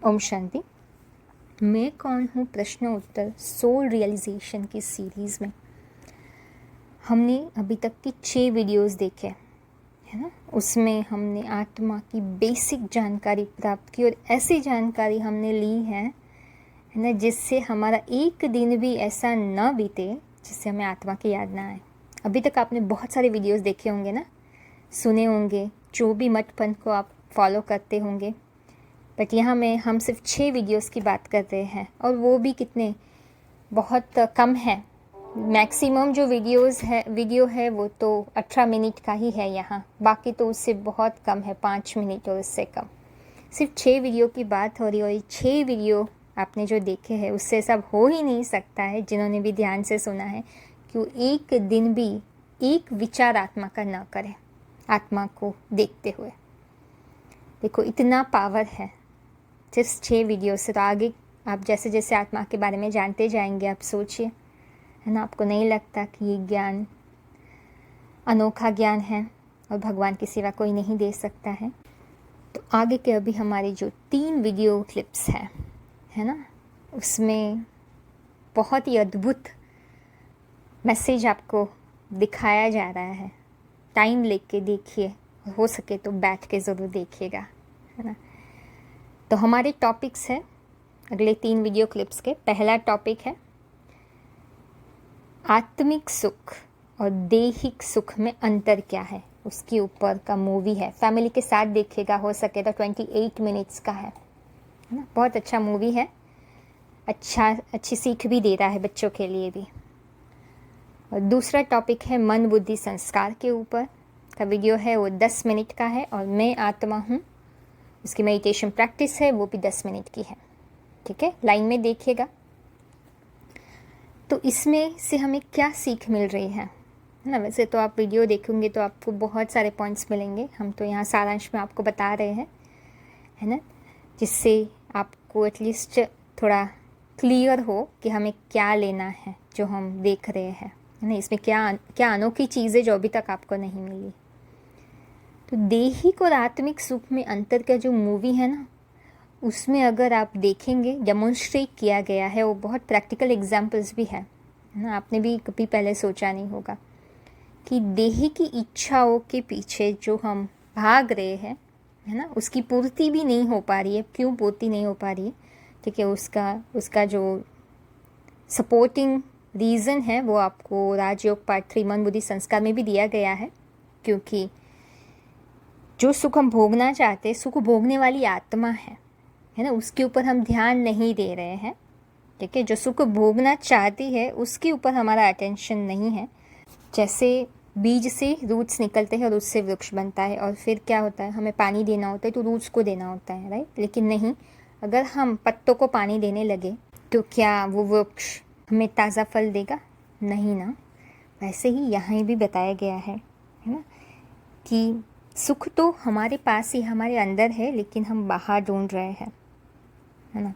ओम शांति। मैं कौन हूँ प्रश्न उत्तर सोल रियलाइजेशन की सीरीज़ में हमने अभी तक की 6 वीडियोस देखे है ना। उसमें हमने आत्मा की बेसिक जानकारी प्राप्त की और ऐसी जानकारी हमने ली है ना जिससे हमारा एक दिन भी ऐसा न बीते जिससे हमें आत्मा की याद ना आए। अभी तक आपने बहुत सारे वीडियोस देखे होंगे ना, सुने होंगे, जो भी मठ पंथ को आप फॉलो करते होंगे। बट यहाँ में हम सिर्फ 6 वीडियोस की बात कर रहे हैं और वो भी कितने बहुत कम है। मैक्सिमम जो वीडियो है वो तो 18 मिनट का ही है यहाँ, बाकी तो उससे बहुत कम है, 5 मिनट और उससे कम। सिर्फ 6 वीडियो की बात हो रही है और ये 6 वीडियो आपने जो देखे हैं उससे सब हो ही नहीं सकता है। जिन्होंने भी ध्यान से सुना है कि वो एक दिन भी एक विचार आत्मा का ना करें, आत्मा को देखते हुए। देखो इतना पावर है सिर्फ 6 वीडियो से। तो आगे आप जैसे जैसे आत्मा के बारे में जानते जाएंगे, आप सोचिए है ना, आपको नहीं लगता कि ये ज्ञान अनोखा ज्ञान है और भगवान की सिवा कोई नहीं दे सकता है। तो आगे के अभी हमारी जो 3 वीडियो क्लिप्स है ना, उसमें बहुत ही अद्भुत मैसेज आपको दिखाया जा रहा है। टाइम लेके देखिए, हो सके तो बैठ के ज़रूर देखिएगा है ना। तो हमारे टॉपिक्स है अगले 3 वीडियो क्लिप्स के। पहला टॉपिक है आत्मिक सुख और दैहिक सुख में अंतर क्या है, उसके ऊपर का मूवी है। फैमिली के साथ देखिएगा, हो सके तो 28 मिनट्स का है ना। बहुत अच्छा मूवी है, अच्छी सीख भी दे रहा है बच्चों के लिए भी। और दूसरा टॉपिक है मन बुद्धि संस्कार के ऊपर का वीडियो है, वो 10 मिनट का है और मैं आत्मा हूँ, उसकी मेडिटेशन प्रैक्टिस है, वो भी 10 मिनट की है। ठीक है, लाइन में देखिएगा। तो इसमें से हमें क्या सीख मिल रही है ना। वैसे तो आप वीडियो देखोगे तो आपको बहुत सारे पॉइंट्स मिलेंगे, हम तो यहाँ सारांश में आपको बता रहे हैं है ना, जिससे आपको एटलीस्ट थोड़ा क्लियर हो कि हमें क्या लेना है जो हम देख रहे हैं है ना। इसमें क्या क्या अनोखी चीज़ें जो अभी तक आपको नहीं मिली। तो दैहिक और आत्मिक सुख में अंतर का जो मूवी है ना, उसमें अगर आप देखेंगे डेमोन्स्ट्रेट किया गया है, वो बहुत प्रैक्टिकल एग्जाम्पल्स भी है ना। आपने भी कभी पहले सोचा नहीं होगा कि देह की इच्छाओं के पीछे जो हम भाग रहे हैं है ना, उसकी पूर्ति भी नहीं हो पा रही है। क्यों पूर्ति नहीं हो पा रही है? ठीक है, उसका जो सपोर्टिंग रीज़न है वो आपको राजयोग पार्ट 3 मन बुद्धि संस्कार में भी दिया गया है। क्योंकि जो सुख हम भोगना चाहते हैं, सुख भोगने वाली आत्मा है ना, उसके ऊपर हम ध्यान नहीं दे रहे हैं। ठीक है, जो सुख भोगना चाहती है उसके ऊपर हमारा अटेंशन नहीं है। जैसे बीज से रूट्स निकलते हैं और उससे वृक्ष बनता है, और फिर क्या होता है, हमें पानी देना होता है तो रूट्स को देना होता है, राइट। लेकिन नहीं, अगर हम पत्तों को पानी देने लगे तो क्या वो वृक्ष हमें ताज़ा फल देगा? नहीं ना। वैसे ही यहाँ भी बताया गया है ना, कि सुख तो हमारे पास ही, हमारे अंदर है, लेकिन हम बाहर ढूंढ रहे हैं है ना।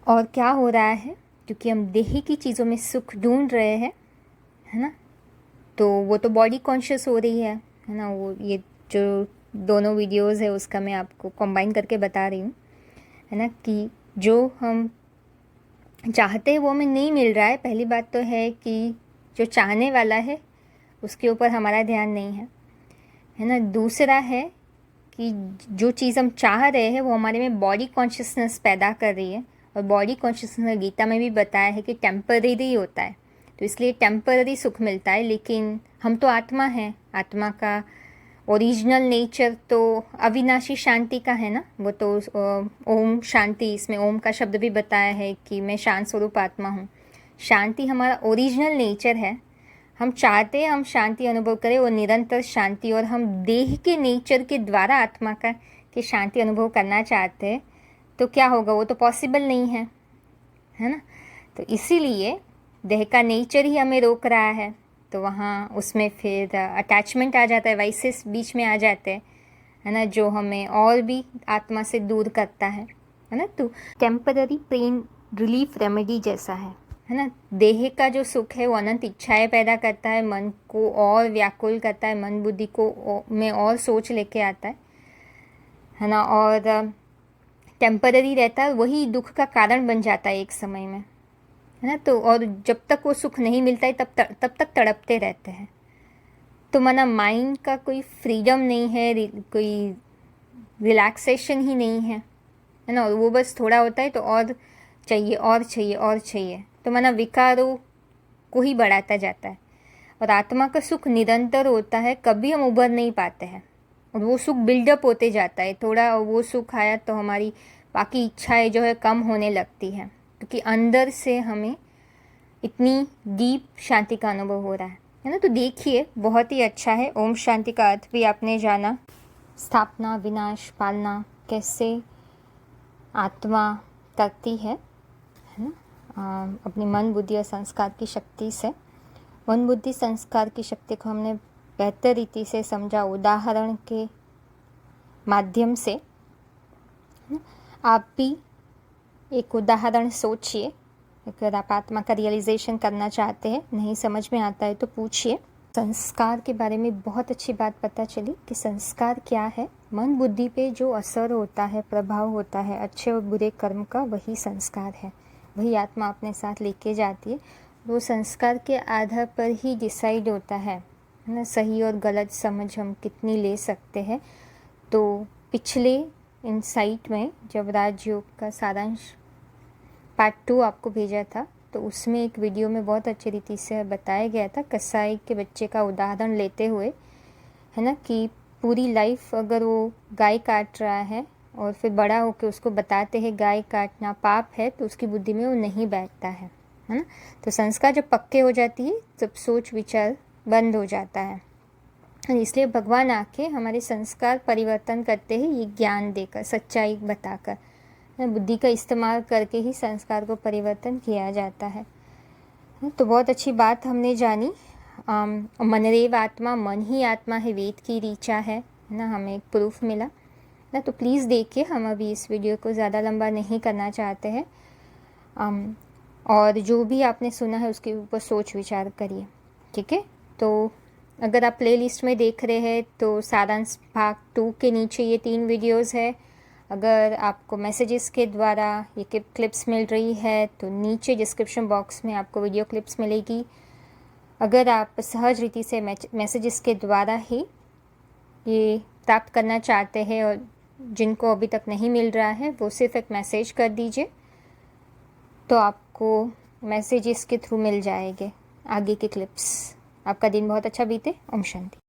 और क्या हो रहा है, क्योंकि हम देह की चीज़ों में सुख ढूंढ रहे हैं है ना, तो वो तो बॉडी कॉन्शियस हो रही है ना। वो ये जो दोनों वीडियोस है उसका मैं आपको कंबाइन करके बता रही हूँ है ना, कि जो हम चाहते हैं वो हमें नहीं मिल रहा है। पहली बात तो है कि जो चाहने वाला है उसके ऊपर हमारा ध्यान नहीं है ना। दूसरा है कि जो चीज़ हम चाह रहे हैं वो हमारे में बॉडी कॉन्शियसनेस पैदा कर रही है, और बॉडी कॉन्शियसनेस गीता में भी बताया है कि टेम्पररी होता है, तो इसलिए टेम्पररी सुख मिलता है। लेकिन हम तो आत्मा हैं, आत्मा का ओरिजिनल नेचर तो अविनाशी शांति का है ना। वो तो ओम शांति, इसमें ओम का शब्द भी बताया है कि मैं शांत स्वरूप आत्मा हूँ। शांति हमारा ओरिजिनल नेचर है। हम चाहते हैं हम शांति अनुभव करें और निरंतर शांति, और हम देह के नेचर के द्वारा आत्मा का के शांति अनुभव करना चाहते हैं, तो क्या होगा, वो तो पॉसिबल नहीं है ना। तो इसीलिए देह का नेचर ही हमें रोक रहा है, तो वहाँ उसमें फिर अटैचमेंट आ जाता है, वाइसेस बीच में आ जाते हैं है ना, जो हमें और भी आत्मा से दूर करता है ना। तो टेम्पररी पेन रिलीफ रेमेडी जैसा है ना। देह का जो सुख है वो अनंत इच्छाएं पैदा करता है, मन को और व्याकुल करता है, मन बुद्धि को में और सोच लेके आता है ना। और टेम्पररी रहता है, वही दुख का कारण बन जाता है एक समय में, है ना। तो और जब तक वो सुख नहीं मिलता है तब तक तड़पते रहते हैं। तो माना माइंड का कोई फ्रीडम नहीं है, कोई रिलैक्सेशन ही नहीं है ना। और वो बस थोड़ा होता है तो और चाहिए और चाहिए और चाहिए, तो माना विकारों को ही बढ़ाता जाता है। और आत्मा का सुख निरंतर होता है, कभी हम उभर नहीं पाते हैं, और वो सुख बिल्डअप होते जाता है। थोड़ा वो सुख आया तो हमारी बाकी इच्छाएं जो है कम होने लगती हैं, क्योंकि अंदर से हमें इतनी डीप शांति का अनुभव हो रहा है ना। तो देखिए, बहुत ही अच्छा है। ओम शांति का अर्थ भी आपने जाना, स्थापना, विनाश, पालना कैसे आत्मा करती है ना, अपनी मन, बुद्धि और संस्कार की शक्ति से। मन, बुद्धि, संस्कार की शक्ति को हमने बेहतर रीति से समझा उदाहरण के माध्यम से। आप भी एक उदाहरण सोचिए। अगर आप आत्मा का रियलाइजेशन करना चाहते हैं, नहीं समझ में आता है तो पूछिए। संस्कार के बारे में बहुत अच्छी बात पता चली कि संस्कार क्या है। मन बुद्धि पे जो असर होता है, प्रभाव होता है अच्छे और बुरे कर्म का, वही संस्कार है, वही आत्मा अपने साथ लेके जाती है। वो संस्कार के आधार पर ही डिसाइड होता है ना, सही और गलत समझ हम कितनी ले सकते हैं। तो पिछले इनसाइट में जब राजयोग का सारांश पार्ट 2 आपको भेजा था, तो उसमें एक वीडियो में बहुत अच्छी रीति से बताया गया था, कसाई के बच्चे का उदाहरण लेते हुए, है ना, कि पूरी लाइफ अगर वो गाय काट रहा है और फिर बड़ा होकर उसको बताते हैं गाय काटना पाप है, तो उसकी बुद्धि में वो नहीं बैठता है ना। तो संस्कार जब पक्के हो जाती है तब सोच विचार बंद हो जाता है। इसलिए भगवान आके हमारे संस्कार परिवर्तन करते हैं, ये ज्ञान देकर, सच्चाई बताकर। बुद्धि का इस्तेमाल करके ही संस्कार को परिवर्तन किया जाता है। तो बहुत अच्छी बात हमने जानी। मनरेव आत्मा, मन ही आत्मा है, वेद की ऋचा है ना, हमें एक प्रूफ मिला ना। तो प्लीज़ देखिए, हम अभी इस वीडियो को ज़्यादा लंबा नहीं करना चाहते हैं। और जो भी आपने सुना है उसके ऊपर सोच विचार करिए, ठीक है। तो अगर आप प्लेलिस्ट में देख रहे हैं तो सारांश भाग 2 के नीचे ये 3 वीडियोज़ है। अगर आपको मैसेजेस के द्वारा ये क्लिप्स मिल रही है तो नीचे डिस्क्रिप्शन बॉक्स में आपको वीडियो क्लिप्स मिलेगी। अगर आप सहज रीति से मैसेजेस के द्वारा ही ये प्राप्त करना चाहते हैं और जिनको अभी तक नहीं मिल रहा है, वो सिर्फ एक मैसेज कर दीजिए तो आपको मैसेजेस के थ्रू मिल जाएंगे आगे के क्लिप्स। आपका दिन बहुत अच्छा बीते। ओम शांति।